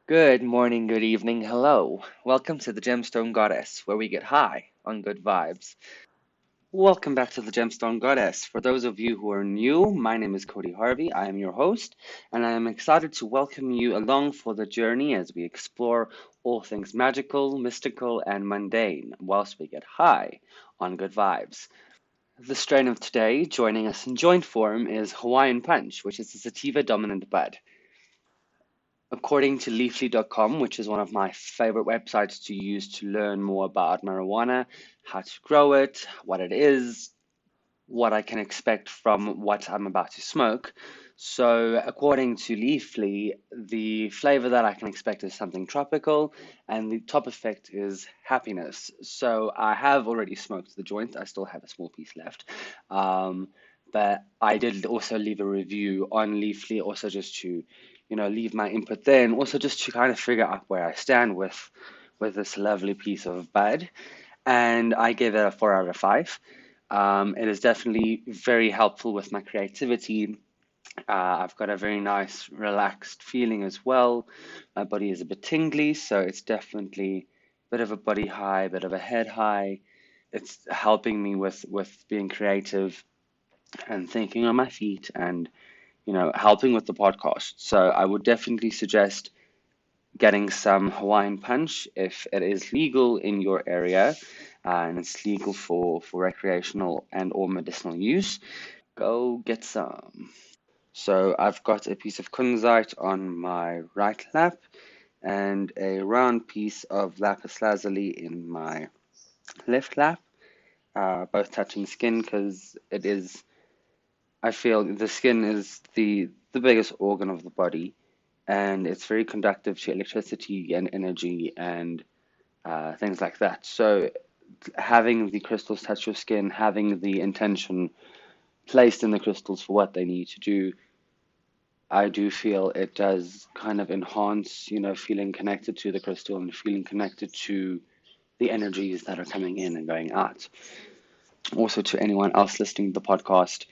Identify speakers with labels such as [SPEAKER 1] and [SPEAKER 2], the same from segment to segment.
[SPEAKER 1] Good morning, good evening, hello. Welcome to the Gemstone Goddess, where we get high on good vibes. Welcome back to the Gemstone Goddess. For those of you who are new, my name is Cody Harvey. I am your host, and I am excited to welcome you along for the journey as we explore all things magical, mystical, and mundane, whilst we get high on good vibes. The strain of today, joining us in joint form, is Hawaiian Punch, which is a sativa dominant bud. According to leafly.com, which is one of my favorite websites to use to learn more about marijuana, how to grow it, what it is, what I can expect from what I'm about to smoke. So, according to Leafly, the flavor that I can expect is something tropical, and the top effect is happiness. So, I have already smoked the joint. I still have a small piece left. Um, but I did also leave a review on Leafly, also just to, leave my input there, and also just to kind of figure out where I stand with this lovely piece of bud. And I gave it a 4 out of 5. It is definitely very helpful with my creativity. I've got a very nice, relaxed feeling as well. My body is a bit tingly, so it's definitely a bit of a body high, a bit of a head high. It's helping me with being creative and thinking on my feet and, helping with the podcast. So I would definitely suggest getting some Hawaiian Punch if it is legal in your area and it's legal for recreational and or medicinal use. Go get some. So I've got a piece of kunzite on my right lap and a round piece of lapis lazuli in my left lap, both touching skin because I feel the skin is the biggest organ of the body, and it's very conductive to electricity and energy and things like that. So having the crystals touch your skin, having the intention placed in the crystals for what they need to do, I do feel it does kind of enhance, feeling connected to the crystal and feeling connected to the energies that are coming in and going out. Also, to anyone else listening to the podcast,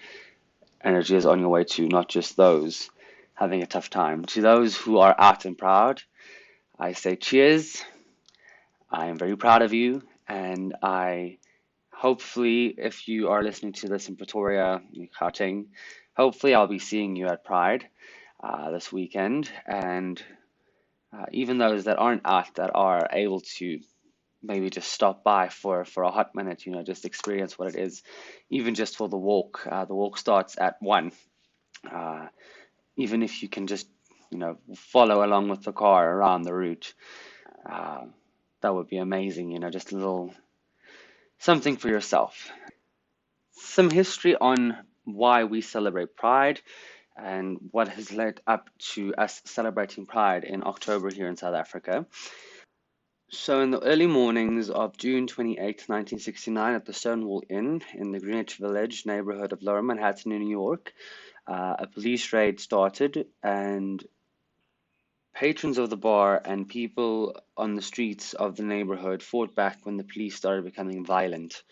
[SPEAKER 1] energy is on your way to not just those having a tough time. To those who are out and proud, I say cheers. I am very proud of you, and I hopefully, if you are listening to this in Pretoria, Gauteng, hopefully I'll be seeing you at Pride this weekend. And even those that aren't out, that are able to maybe just stop by for a hot minute, just experience what it is, even just for the walk. The walk starts at 1. Uh, Even if you can just, follow along with the car around the route, uh, that would be amazing, just a little something for yourself. Some history on why we celebrate Pride and what has led up to us celebrating Pride in October here in South Africa. So, in the early mornings of June 28, 1969, at the Stonewall Inn in the Greenwich Village neighborhood of Lower Manhattan, New York, a police raid started, and patrons of the bar and people on the streets of the neighborhood fought back when the police started becoming violent.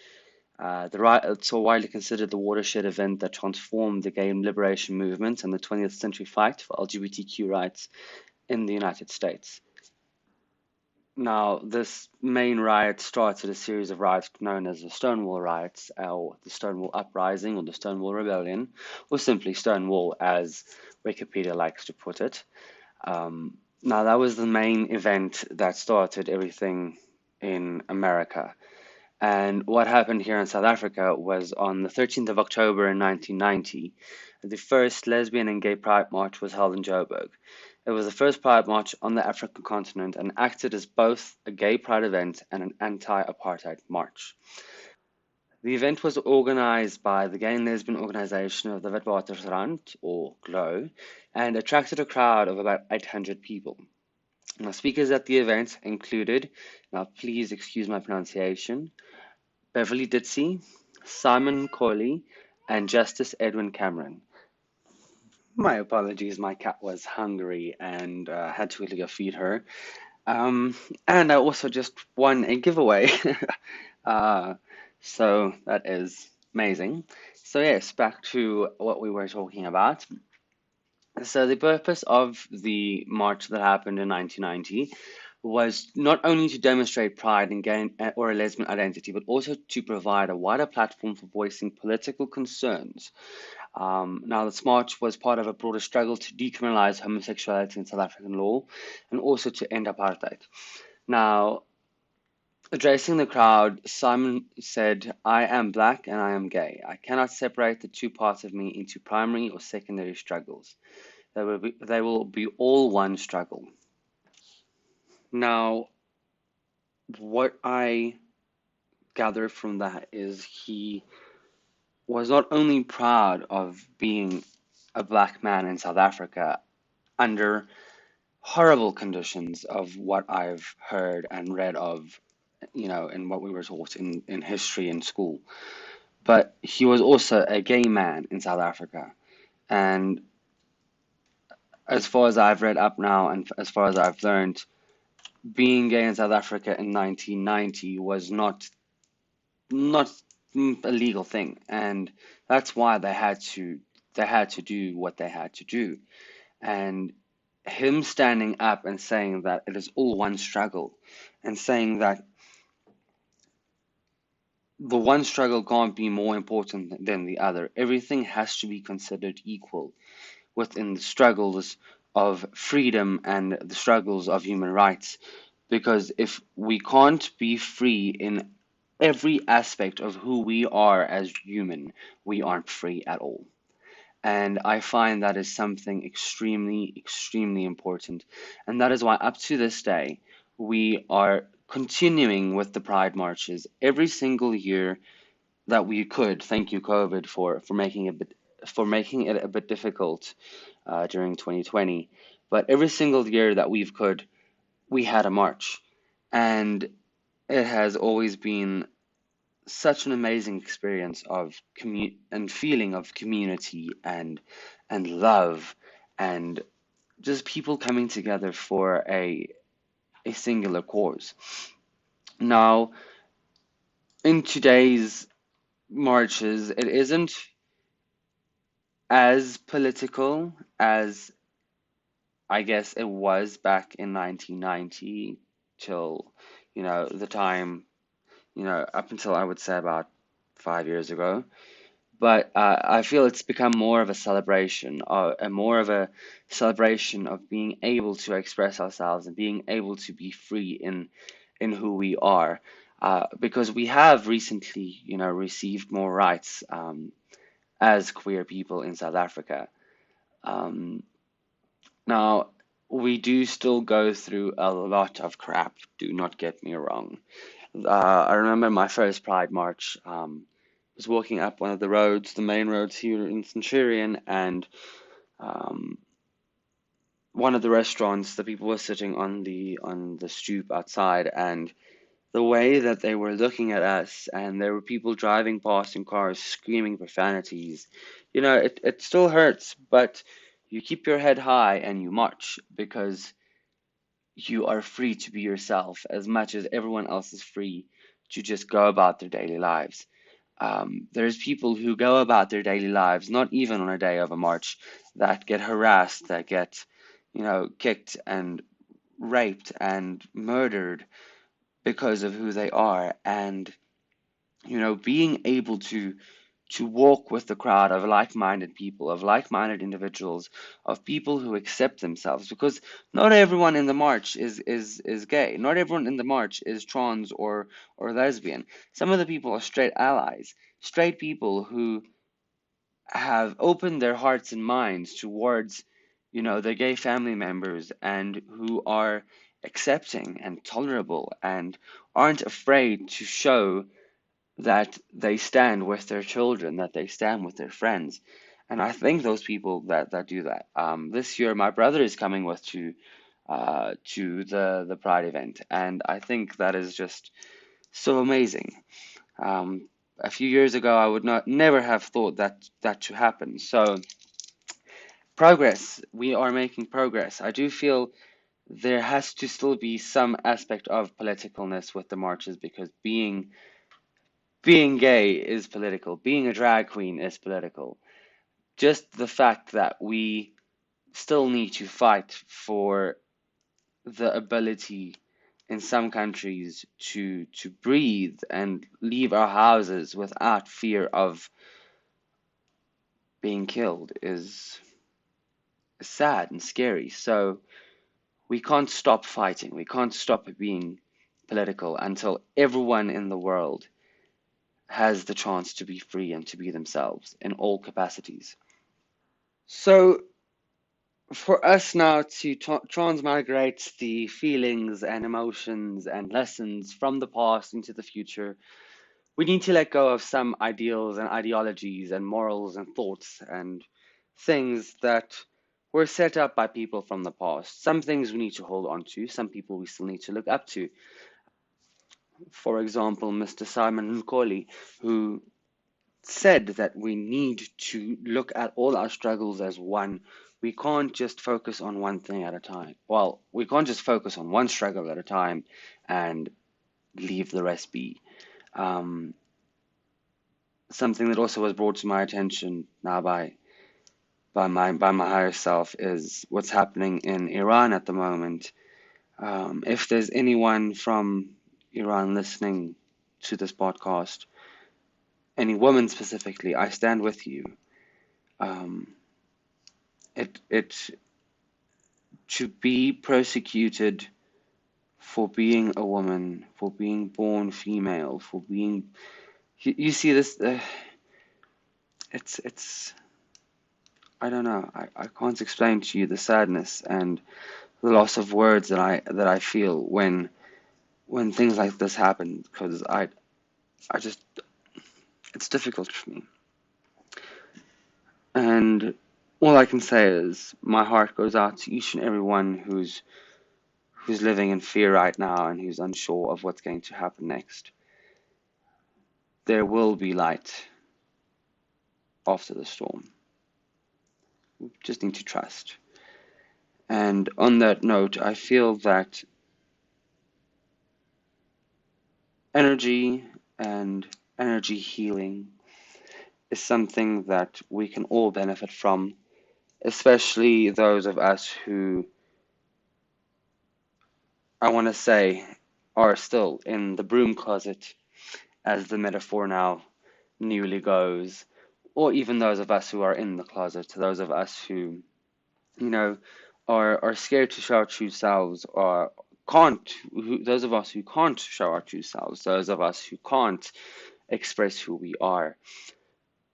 [SPEAKER 1] It's so widely considered the watershed event that transformed the gay liberation movement and the 20th century fight for LGBTQ rights in the United States. Now, this main riot started a series of riots known as the Stonewall Riots, or the Stonewall Uprising, or the Stonewall Rebellion, or simply Stonewall, as Wikipedia likes to put it. Now, that was the main event that started everything in America. And what happened here in South Africa was on the 13th of October in 1990, the first lesbian and gay pride march was held in Joburg. It was the first pride march on the African continent and acted as both a gay pride event and an anti-apartheid march. The event was organized by the Gay and Lesbian Organization of the Witwatersrand, or GLOW, and attracted a crowd of about 800 people. Now, speakers at the event included, now please excuse my pronunciation, Beverly Ditsey, Simon Corley, and Justice Edwin Cameron. My apologies, my cat was hungry and had to quickly go feed her. And I also just won a giveaway. uh, so that is amazing. So yes, back to what we were talking about. So the purpose of the march that happened in 1990 was not only to demonstrate pride in gay or a lesbian identity, but also to provide a wider platform for voicing political concerns. Now, this march was part of a broader struggle to decriminalize homosexuality in South African law and also to end apartheid. Now, addressing the crowd, Simon said, "I am black and I am gay. I cannot separate the two parts of me into primary or secondary struggles. They will be all one struggle." Now, what I gather from that is he was not only proud of being a black man in South Africa under horrible conditions of what I've heard and read of, and what we were taught in history in school. But he was also a gay man in South Africa. And as far as I've read up now and as far as I've learned, being gay in South Africa in 1990 was not a legal thing, and that's why they had to do what they had to do. And him standing up and saying that it is all one struggle, and saying that the one struggle can't be more important than the other. Everything has to be considered equal within the struggles of freedom and the struggles of human rights. Because if we can't be free in every aspect of who we are as human, we aren't free at all. And I find that is something extremely, extremely important. And that is why, up to this day, we are continuing with the Pride marches every single year that we could. Thank you, COVID, for making it a bit difficult during 2020. But every single year that we had a march, and it has always been such an amazing experience of and feeling of community and love and just people coming together for a singular cause. Now, in today's marches, it isn't as political as I guess it was back in 1990 till, the time, up until I would say about 5 years ago. But I feel it's become more of a celebration, and more of a celebration of being able to express ourselves and being able to be free in who we are, because we have recently, received more rights as queer people in South Africa. Um, Now, we do still go through a lot of crap. Do not get me wrong. I remember my first Pride March. Was walking up one of the roads, the main roads here in Centurion, and um, one of the restaurants, the people were sitting on the stoop outside, and the way that they were looking at us, and there were people driving past in cars screaming profanities. It still hurts, but you keep your head high and you march because you are free to be yourself as much as everyone else is free to just go about their daily lives. There's people who go about their daily lives, not even on a day of a march, that get harassed, that get, kicked and raped and murdered because of who they are. And, being able to walk with the crowd of like-minded people, of like-minded individuals, of people who accept themselves, because not everyone in the march is gay. Not everyone in the march is trans or lesbian. Some of the people are straight allies, straight people who have opened their hearts and minds towards, their gay family members, and who are accepting and tolerable and aren't afraid to show that they stand with their children, that they stand with their friends. And I think those people that do that. This year, my brother is coming with to the Pride event, and I think that is just so amazing. Um, a few years ago, I would not never have thought that to happen. So progress, we are making progress. I do feel there has to still be some aspect of politicalness with the marches, because being gay is political. Being a drag queen is political. Just the fact that we still need to fight for the ability in some countries to breathe and leave our houses without fear of being killed is sad and scary. So we can't stop fighting. We can't stop being political until everyone in the world has the chance to be free and to be themselves in all capacities. So for us now to transmigrate the feelings and emotions and lessons from the past into the future, we need to let go of some ideals and ideologies and morals and thoughts and things that were set up by people from the past. Some things we need to hold on to, some people we still need to look up to. For example, Mr. Simon Nkoli, who said that we need to look at all our struggles as one. We can't just focus on one thing at a time. Well, we can't just focus on one struggle at a time and leave the rest be. Um, Something that also was brought to my attention now by my higher self is what's happening in Iran at the moment. If there's anyone from Iran listening to this podcast, any woman specifically, I stand with you. Um, it to be persecuted for being a woman, for being born female, for being you see this. It's I don't know. I can't explain to you the sadness and the loss of words that I feel when things like this happen because I just it's difficult for me. And all I can say is my heart goes out to each and everyone who's living in fear right now and who's unsure of what's going to happen next. There will be light after the storm. We just need to trust. And on that note, I feel that energy and energy healing is something that we can all benefit from, especially those of us who, I want to say, are still in the broom closet, as the metaphor now newly goes, or even those of us who are in the closet, those of us who, you know, are scared to show our true selves, or those of us who can't show our true selves, those of us who can't express who we are.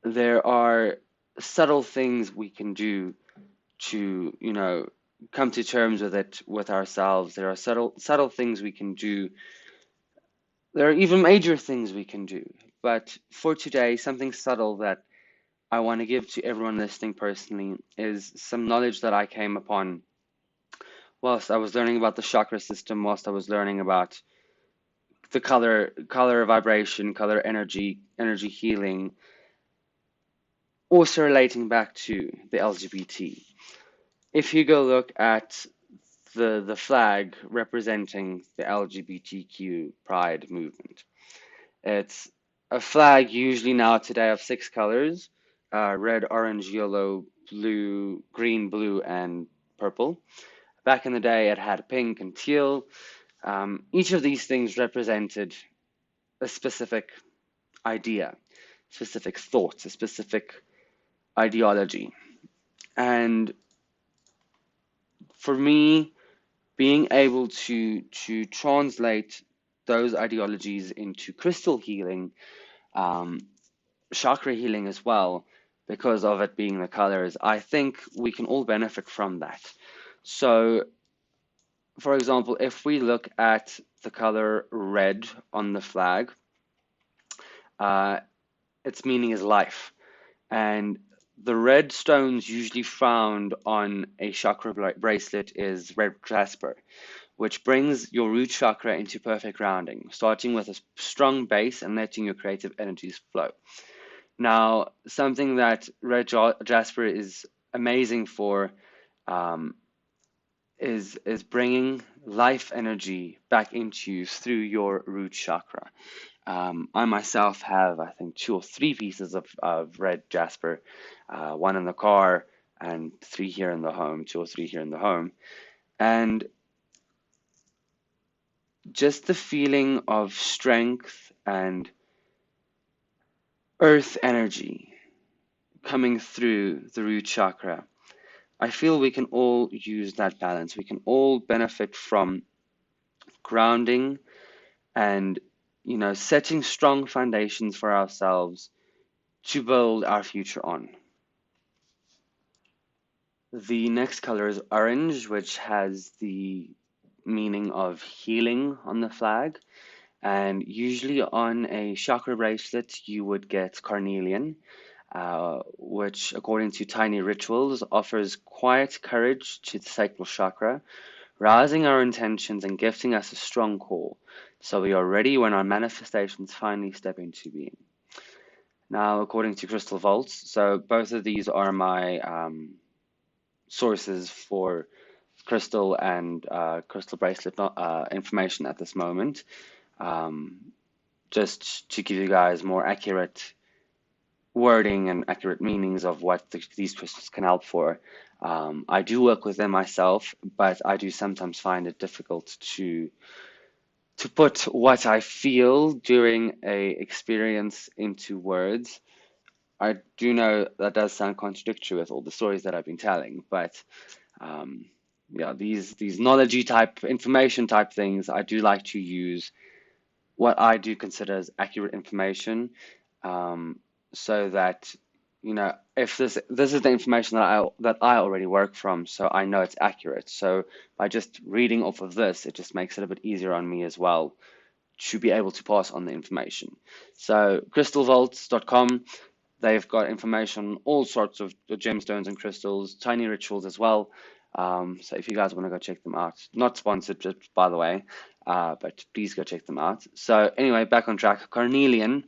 [SPEAKER 1] There are subtle things we can do to, come to terms with it with ourselves. There are subtle things we can do. There are even major things we can do. But for today, something subtle that I want to give to everyone listening personally is some knowledge that I came upon whilst I was learning about the chakra system, whilst I was learning about the color vibration, color energy healing, also relating back to the LGBT. If you go look at the flag representing the LGBTQ pride movement, it's a flag usually now today of 6 colors, red, orange, yellow, blue, green, blue, and purple. Back in the day, it had pink and teal. Each of these things represented a specific idea, specific thoughts, a specific ideology. And for me, being able to translate those ideologies into crystal healing, chakra healing as well, because of it being the colors, I think we can all benefit from that. So, for example, if we look at the color red on the flag, its meaning is life. And the red stones usually found on a chakra bracelet is red jasper, which brings your root chakra into perfect grounding, starting with a strong base and letting your creative energies flow. Now, something that red jasper is amazing for is bringing life energy back into you through your root chakra. I myself have, I think, 2 or 3 pieces of red jasper, one in the car, and 3 here in the home, 2 or 3 here in the home. And just the feeling of strength and earth energy coming through the root chakra. I feel we can all use that balance. We can all benefit from grounding and, setting strong foundations for ourselves to build our future on. The next color is orange, which has the meaning of healing on the flag. And usually on a chakra bracelet, you would get carnelian, which, according to Tiny Rituals, offers quiet courage to the sacral chakra, rousing our intentions and gifting us a strong call, so we are ready when our manifestations finally step into being. Now, according to Crystal Vaults, so both of these are my sources for crystal and crystal bracelet information at this moment, just to give you guys more accurate wording and accurate meanings of what these crystals can help for. I do work with them myself, but I do sometimes find it difficult to put what I feel during a experience into words. I do know that does sound contradictory with all the stories that I've been telling, but yeah, these knowledgey type, information type things, I do like to use what I do consider as accurate information, so that if this is the information that I already work from, so I know it's accurate. So by just reading off of this, it just makes it a bit easier on me as well to be able to pass on the information. So crystalvaults.com, they've got information on all sorts of gemstones and crystals, tiny rituals as well. So if you guys want to go check them out, not sponsored, just by the way, but please go check them out. So anyway, back on track. Carnelian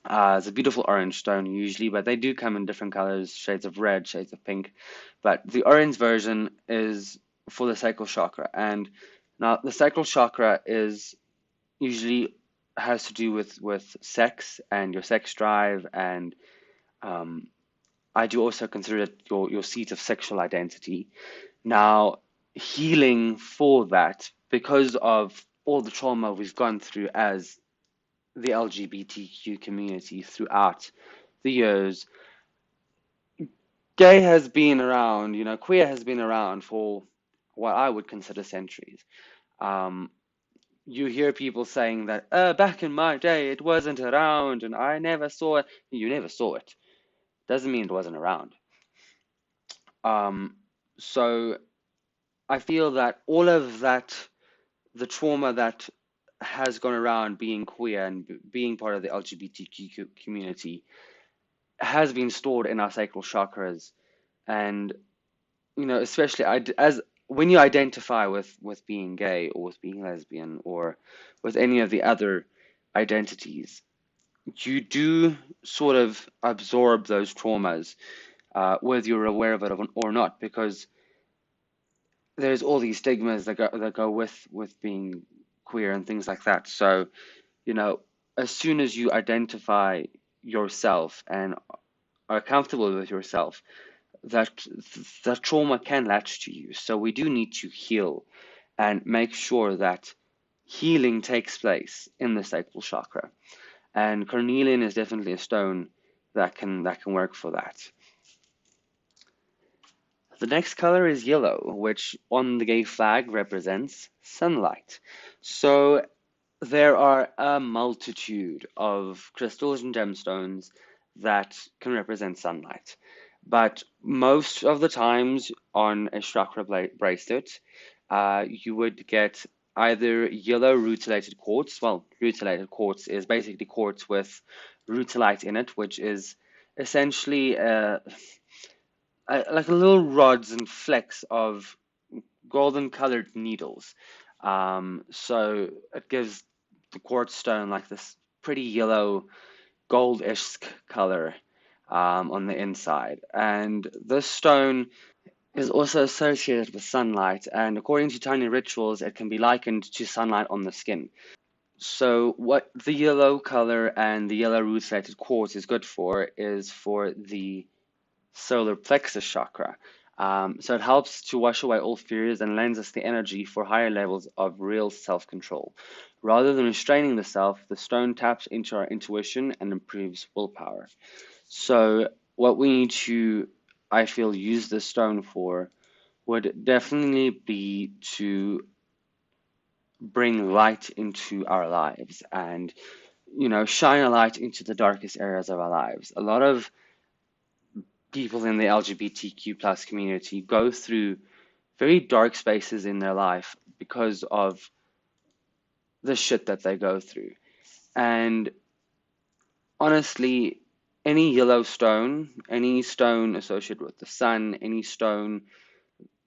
[SPEAKER 1] is a beautiful orange stone usually, but they do come in different colors, shades of red, shades of pink. But the orange version is for the sacral chakra. And now the sacral chakra is usually has to do with sex and your sex drive, and I do also consider it your seat of sexual identity. Now, healing for that, because of all the trauma we've gone through as the LGBTQ community throughout the years, gay has been around, queer has been around for what I would consider centuries. You hear people saying that, back in my day, it wasn't around and I never saw it. You never saw it. Doesn't mean it wasn't around. So I feel that all of that, the trauma that has gone around being queer and being part of the LGBTQ community has been stored in our sacral chakras. And, especially as when you identify with being gay or with being lesbian or with any of the other identities, you do sort of absorb those traumas, whether you're aware of it or not, because there's all these stigmas that go with being queer and things like that. So, as soon as you identify yourself and are comfortable with yourself, that trauma can latch to you. So we do need to heal and make sure that healing takes place in the sacral chakra. And carnelian is definitely a stone that can work for that. The next color is yellow, which on the gay flag represents sunlight. So there are a multitude of crystals and gemstones that can represent sunlight. But most of the times on a chakra bracelet, you would get either yellow rutilated quartz. Well, rutilated quartz is basically quartz with rutilite in it, which is essentially like little rods and flecks of golden colored needles. So it gives the quartz stone like this pretty yellow goldish color on the inside. And this stone is also associated with sunlight, and according to tiny rituals, it can be likened to sunlight on the skin. So what the yellow color and the yellow rutilated quartz is good for is for the solar plexus chakra. So it helps to wash away all fears and lends us the energy for higher levels of real self-control. Rather than restraining the self, the stone taps into our intuition and improves willpower. So what we need to, I feel, use the stone for would definitely be to bring light into our lives and, shine a light into the darkest areas of our lives. A lot of people in the LGBTQ plus community go through very dark spaces in their life because of the shit that they go through. And honestly, any yellow stone, any stone associated with the sun, any stone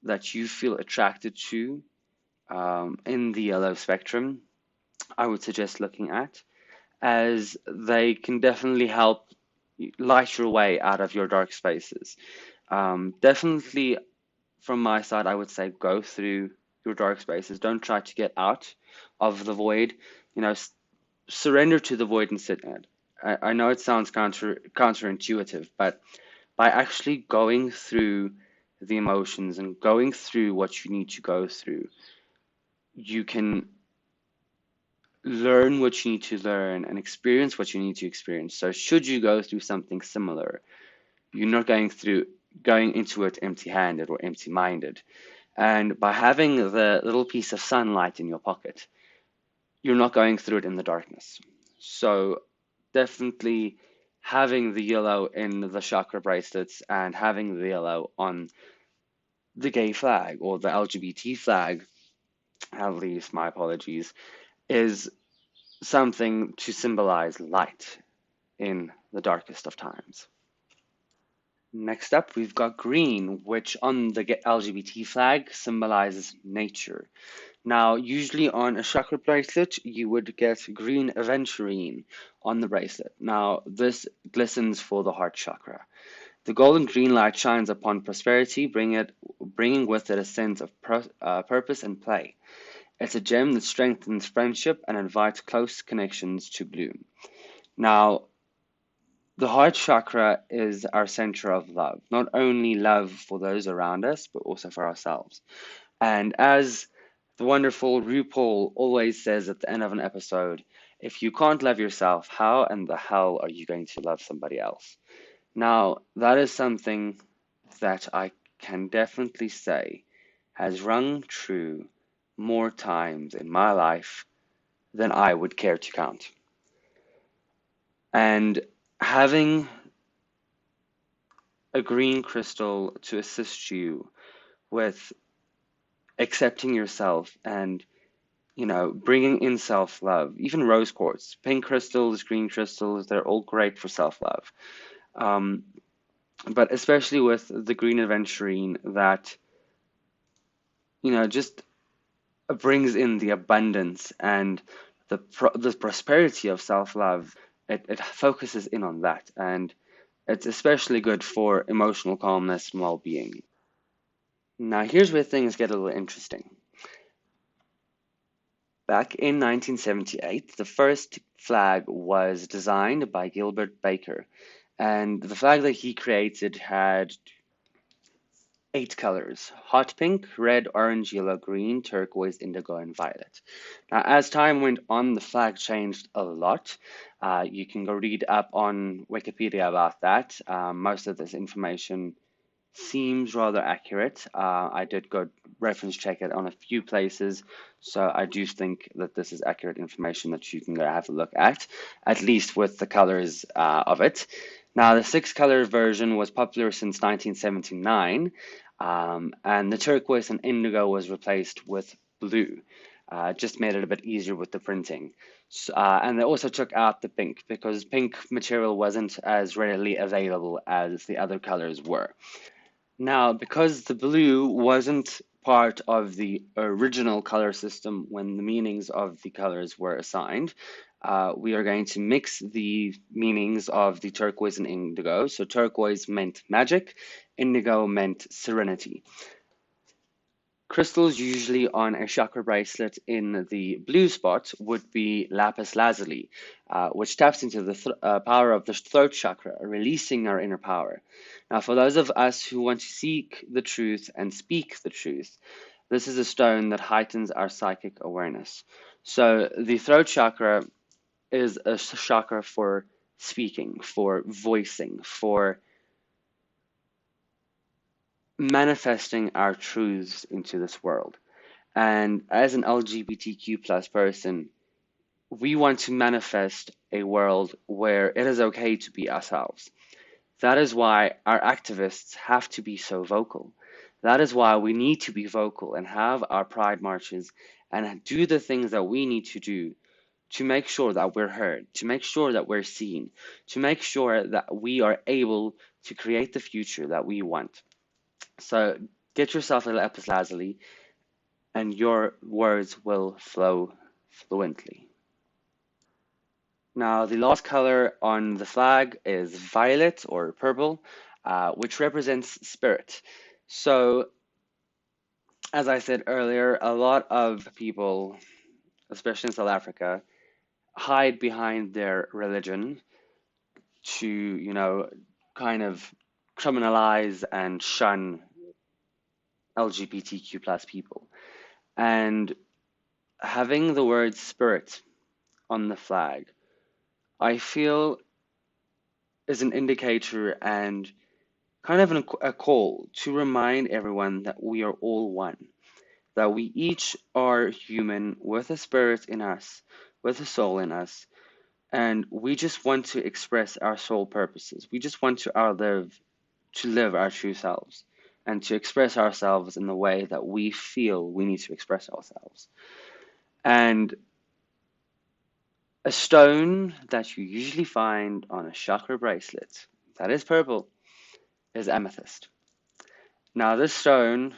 [SPEAKER 1] that you feel attracted to in the yellow spectrum, I would suggest looking at, as they can definitely help light your way out of your dark spaces. Definitely from my side, I would say go through your dark spaces. Don't try to get out of the void. Surrender to the void and sit in it. I know it sounds counterintuitive, but by actually going through the emotions and going through what you need to go through, you can learn what you need to learn and experience what you need to experience. So should you go through something similar, you're not going into it empty-handed or empty-minded. And by having the little piece of sunlight in your pocket, you're not going through it in the darkness. So definitely having the yellow in the chakra bracelets and having the yellow on the gay flag or the LGBT flag, at least, my apologies, is something to symbolize light in the darkest of times. Next up, we've got green, which on the LGBT flag symbolizes nature. Now, usually on a chakra bracelet, you would get green aventurine on the bracelet. Now, this glistens for the heart chakra. The golden green light shines upon prosperity, bringing with it a sense of purpose and play. It's a gem that strengthens friendship and invites close connections to bloom. Now, the heart chakra is our center of love, not only love for those around us, but also for ourselves. And as the wonderful RuPaul always says at the end of an episode, if you can't love yourself, how in the hell are you going to love somebody else? Now, that is something that I can definitely say has rung true more times in my life than I would care to count. And having a green crystal to assist you with accepting yourself and bringing in self-love, even rose quartz, pink crystals, green crystals, they're all great for self-love. Um, but especially with the green aventurine that, just brings in the abundance and the prosperity of self-love. It focuses in on that, and it's especially good for emotional calmness and well-being. Now, here's where things get a little interesting. Back in 1978, the first flag was designed by Gilbert Baker, and the flag that he created had 8 colors: hot pink, red, orange, yellow, green, turquoise, indigo, and violet. Now, as time went on, the flag changed a lot. You can go read up on Wikipedia about that. Most of this information seems rather accurate. I did go reference check it on a few places, so I do think that this is accurate information that you can go have a look at least with the colors of it. Now, the 6-color version was popular since 1979, and the turquoise and indigo was replaced with blue. Just made it a bit easier with the printing. And they also took out the pink because pink material wasn't as readily available as the other colors were. Now, because the blue wasn't part of the original color system when the meanings of the colors were assigned, we are going to mix the meanings of the turquoise and indigo. So turquoise meant magic, indigo meant serenity. Crystals usually on a chakra bracelet in the blue spot would be lapis lazuli, which taps into the power of the throat chakra, releasing our inner power. Now, for those of us who want to seek the truth and speak the truth, this is a stone that heightens our psychic awareness. So the throat chakra is a chakra for speaking, for voicing, for manifesting our truths into this world. And as an LGBTQ plus person, we want to manifest a world where it is okay to be ourselves. That is why our activists have to be so vocal. That is why we need to be vocal and have our pride marches and do the things that we need to do to make sure that we're heard, to make sure that we're seen, to make sure that we are able to create the future that we want. So get yourself a lapis lazuli and your words will flow fluently. Now, the last color on the flag is violet or purple, which represents spirit. So, as I said earlier, a lot of people, especially in South Africa, hide behind their religion to, kind of criminalize and shun LGBTQ plus people. And having the word spirit on the flag, I feel is an indicator and kind of a call to remind everyone that we are all one, that we each are human with a spirit in us, with a soul in us, and we just want to express our soul purposes. We just want to live our true selves and to express ourselves in the way that we feel we need to express ourselves. And a stone that you usually find on a chakra bracelet that is purple is amethyst. Now, this stone,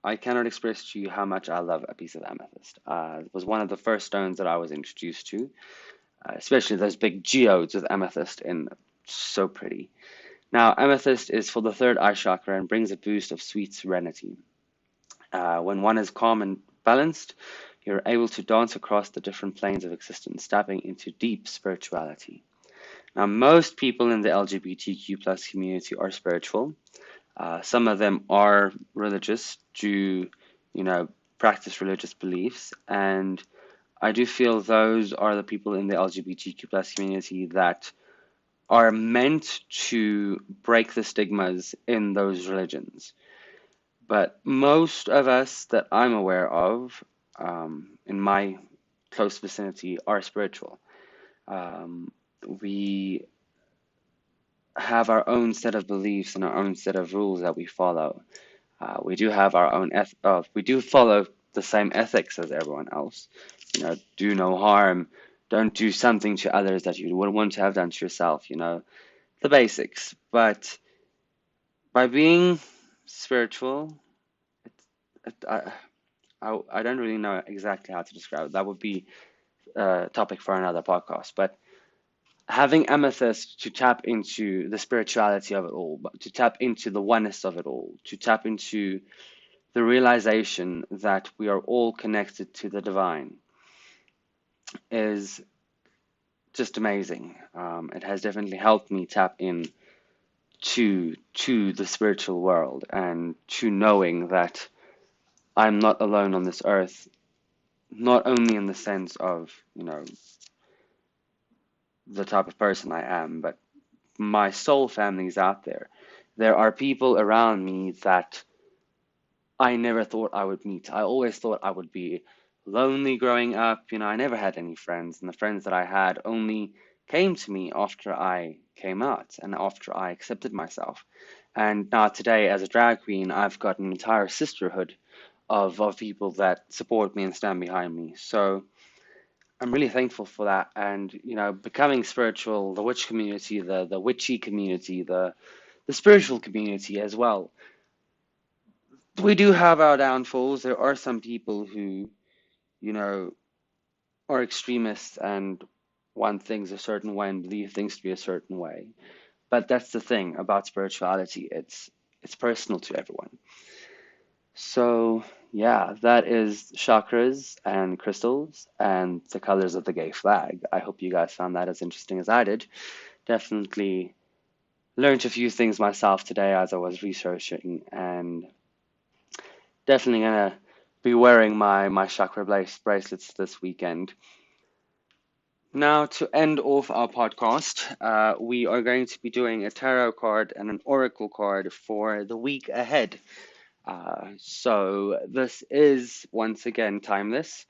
[SPEAKER 1] I cannot express to you how much I love a piece of amethyst. It was one of the first stones that I was introduced to, especially those big geodes with amethyst in. So pretty. Now, amethyst is for the third eye chakra and brings a boost of sweet serenity. When one is calm and balanced, you're able to dance across the different planes of existence, tapping into deep spirituality. Now, most people in the LGBTQ plus community are spiritual. Some of them are religious, do, practice religious beliefs, and I do feel those are the people in the LGBTQ plus community that are meant to break the stigmas in those religions. But most of us that I'm aware of, in my close vicinity, are spiritual. We have our own set of beliefs and our own set of rules that we follow. We do have our own we do follow the same ethics as everyone else. Do no harm, don't do something to others that you wouldn't want to have done to yourself. The basics. But by being spiritual, I don't really know exactly how to describe it. That would be a topic for another podcast. But having amethyst to tap into the spirituality of it all, to tap into the oneness of it all, to tap into the realization that we are all connected to the divine is just amazing. It has definitely helped me tap in to the spiritual world and to knowing that I'm not alone on this earth, not only in the sense of, the type of person I am, but my soul family is out there. There are people around me that I never thought I would meet. I always thought I would be lonely growing up. I never had any friends, and the friends that I had only came to me after I came out and after I accepted myself. And now today, as a drag queen, I've got an entire sisterhood of people that support me and stand behind me. So I'm really thankful for that. And, becoming spiritual, the witch community, the witchy community, the spiritual community as well. We do have our downfalls. There are some people who, are extremists and want things a certain way and believe things to be a certain way. But that's the thing about spirituality. It's personal to everyone. So Yeah, that is chakras and crystals and the colors of the gay flag. I hope you guys found that as interesting as I did. Definitely learned a few things myself today as I was researching, and definitely gonna be wearing my chakra bracelets this weekend. Now, to end off our podcast, we are going to be doing a tarot card and an oracle card for the week ahead. So this is once again timeless.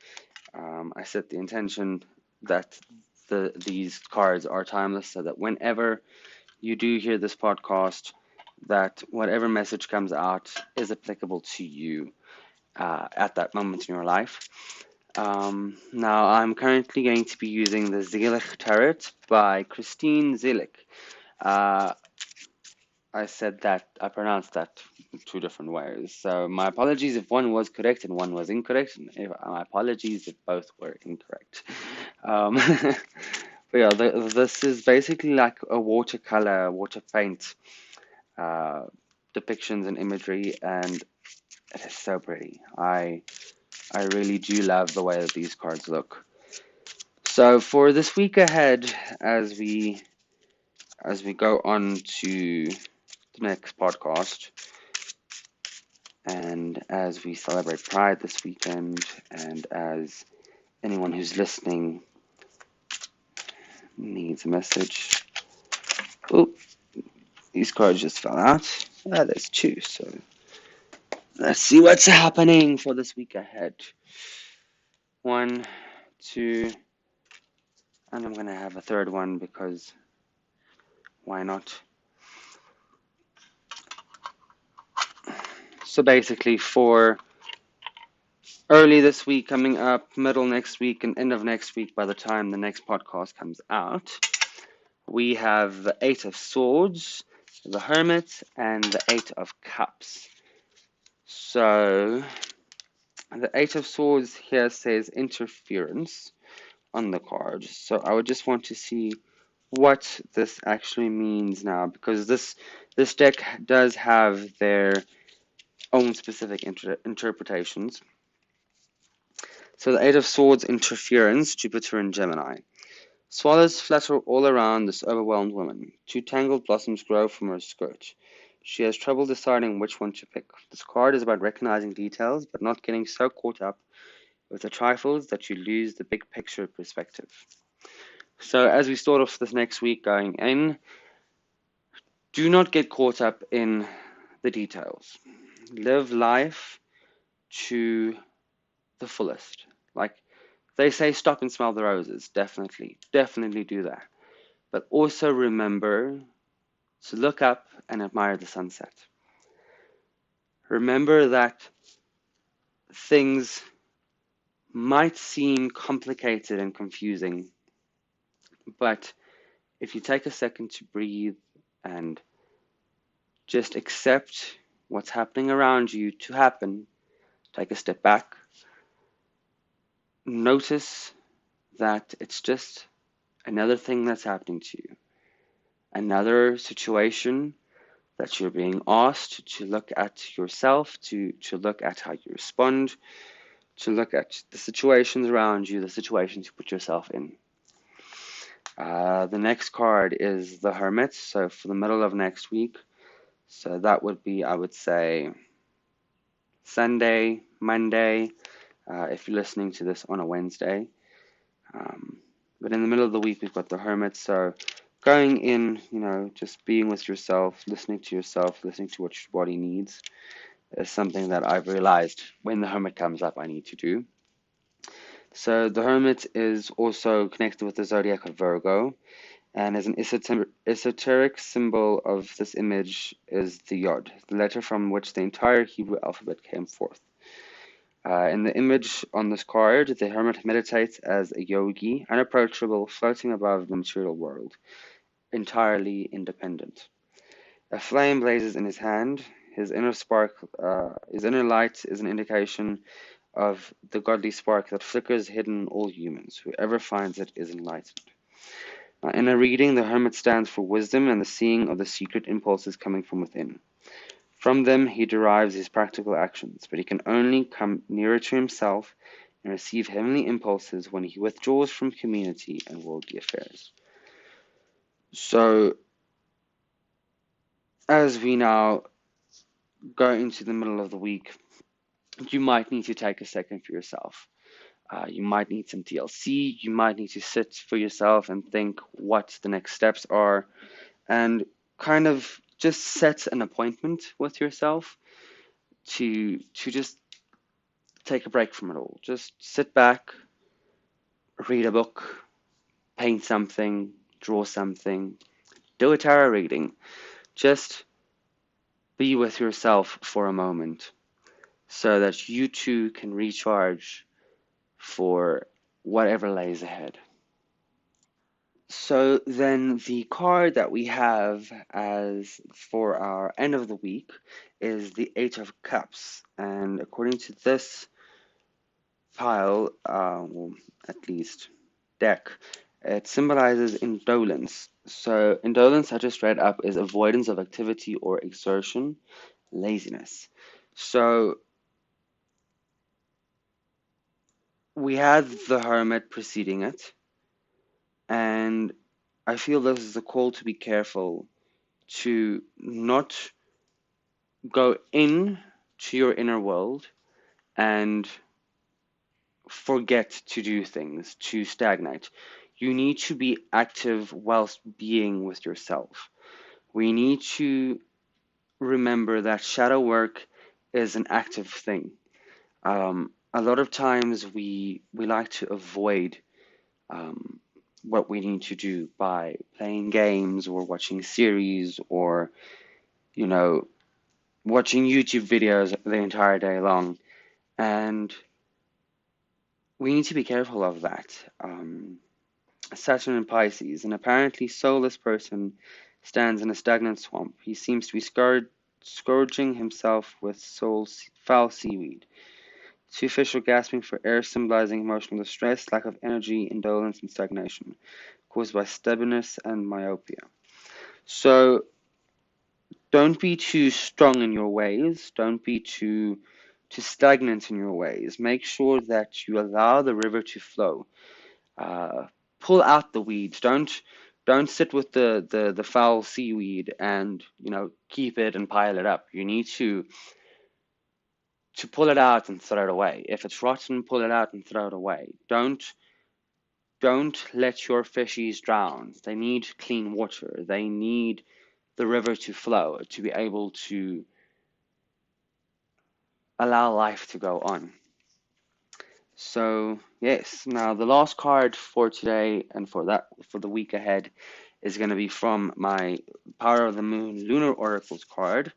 [SPEAKER 1] I set the intention that these cards are timeless, so that whenever you do hear this podcast, that whatever message comes out is applicable to you at that moment in your life. Now, I'm currently going to be using the Zelig Tarot by Christine Zelig. Uh, I pronounced that two different ways. So my apologies if one was correct and one was incorrect. And my apologies if both were incorrect. But yeah, this is basically like a watercolor, water paint uh, depictions and imagery, and it is so pretty. I really do love the way that these cards look. So for this week ahead, as we go on to the next podcast, and as we celebrate Pride this weekend, and as anyone who's listening needs a message. Oh, these cards just fell out. There's two, so let's see what's happening for this week ahead. One, two, and I'm gonna have a third one because why not? So basically, for early this week, coming up, middle next week, and end of next week, by the time the next podcast comes out, we have the Eight of Swords, the Hermit, and the Eight of Cups. So, the Eight of Swords here says interference on the card. So, I would just want to see what this actually means now, because this deck does have their own specific interpretations. So, the Eight of Swords interference, Jupiter and Gemini. Swallows flutter all around this overwhelmed woman. Two tangled blossoms grow from her skirt. She has trouble deciding which one to pick. This card is about recognizing details, but not getting so caught up with the trifles that you lose the big picture perspective. So as we start off this next week going in, do not get caught up in the details. Live life to the fullest. Like they say, stop and smell the roses. Definitely do that. But also remember to look up and admire the sunset. Remember that things might seem complicated and confusing, but if you take a second to breathe and just accept what's happening around you to happen, take a step back, notice that it's just another thing that's happening to you, another situation that you're being asked to look at yourself, to look at how you respond, to look at the situations around you, the situations you put yourself in. The next card is the Hermit, so for the middle of next week. So that would be, I would say, Sunday, Monday, if you're listening to this on a Wednesday. But in the middle of the week, we've got the Hermit, so going in, just being with yourself, listening to what your body needs is something that I've realized when the Hermit comes up I need to do. So the Hermit is also connected with the zodiac of Virgo, and as an esoteric symbol of this image is the Yod, the letter from which the entire Hebrew alphabet came forth. In the image on this card, the Hermit meditates as a yogi, unapproachable, floating above the material world, entirely independent. A flame blazes in his hand. His inner light is an indication of the godly spark that flickers hidden in all humans. Whoever finds it is enlightened. In a reading, the Hermit stands for wisdom and the seeing of the secret impulses coming from within. From them he derives his practical actions, but he can only come nearer to himself and receive heavenly impulses when he withdraws from community and worldly affairs. So, as we now go into the middle of the week, you might need to take a second for yourself. You might need some TLC. You might need to sit for yourself and think what the next steps are, and kind of just set an appointment with yourself to just take a break from it all. Just sit back, read a book, paint something, draw something, do a tarot reading. Just be with yourself for a moment so that you too can recharge for whatever lays ahead. So then the card that we have as for our end of the week is the Eight of Cups. And according to this pile, well, at least deck, it symbolizes indolence. So indolence, I just read up, is avoidance of activity or exertion, laziness. So we had the Hermit preceding it, and I feel this is a call to be careful, to not go in to your inner world and forget to do things, to stagnate. You need to be active whilst being with yourself. We need to remember that shadow work is an active thing. A lot of times we like to avoid what we need to do by playing games or watching series or, you know, watching YouTube videos the entire day long. And we need to be careful of that. Saturn in Pisces, an apparently soulless person stands in a stagnant swamp. He seems to be scourging himself with foul seaweed. Two fish are gasping for air, symbolizing emotional distress, lack of energy, indolence, and stagnation, caused by stubbornness and myopia. So don't be too strong in your ways. Don't be too stagnant in your ways. Make sure that you allow the river to flow. Uh, Pull out the weeds. Don't sit with the foul seaweed and keep it and pile it up. You need to pull it out and throw it away. If it's rotten, pull it out and throw it away. Don't let your fishies drown. They need clean water. They need the river to flow to be able to allow life to go on. So yes, now the last card for today and for the week ahead is going to be from my Power of the Moon Lunar Oracles card,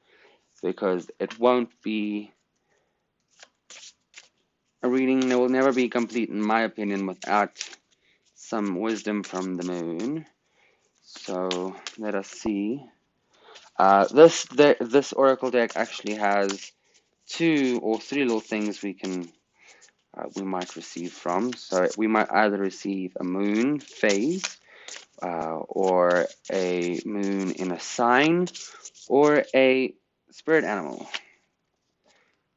[SPEAKER 1] because it won't be a reading that will never be complete, in my opinion, without some wisdom from the moon. So let us see. This oracle deck actually has 2 or 3 little things we might receive from. So we might either receive a moon phase, or a moon in a sign, or a spirit animal.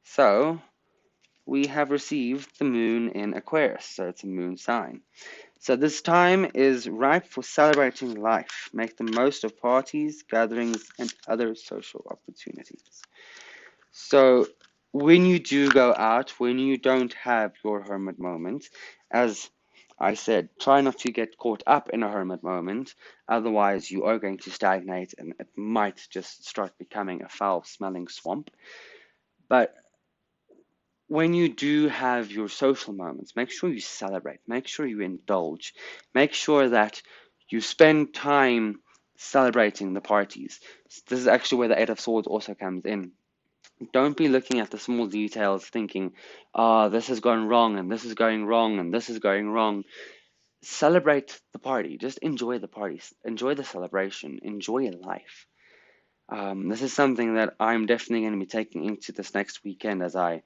[SPEAKER 1] So we have received the moon in Aquarius, so it's a moon sign. So this time is ripe for celebrating life. Make the most of parties, gatherings, and other social opportunities. So when you do go out, when you don't have your hermit moment, as I said, try not to get caught up in a hermit moment, otherwise you are going to stagnate and it might just start becoming a foul-smelling swamp. But when you do have your social moments, make sure you celebrate, make sure you indulge, make sure that you spend time celebrating the parties. This is actually where the Eight of Swords also comes in. Don't be looking at the small details thinking, this has gone wrong, and this is going wrong, and this is going wrong. Celebrate the party. Just enjoy the parties. Enjoy the celebration. Enjoy life. This is something that I'm definitely going to be taking into this next weekend as I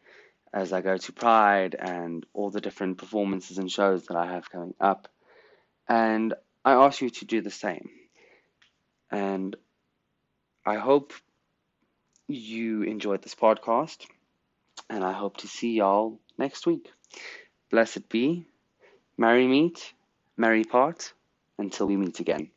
[SPEAKER 1] go to Pride and all the different performances and shows that I have coming up. And I ask you to do the same. And I hope you enjoyed this podcast, and I hope to see y'all next week. Blessed be, merry meet, merry part, until we meet again.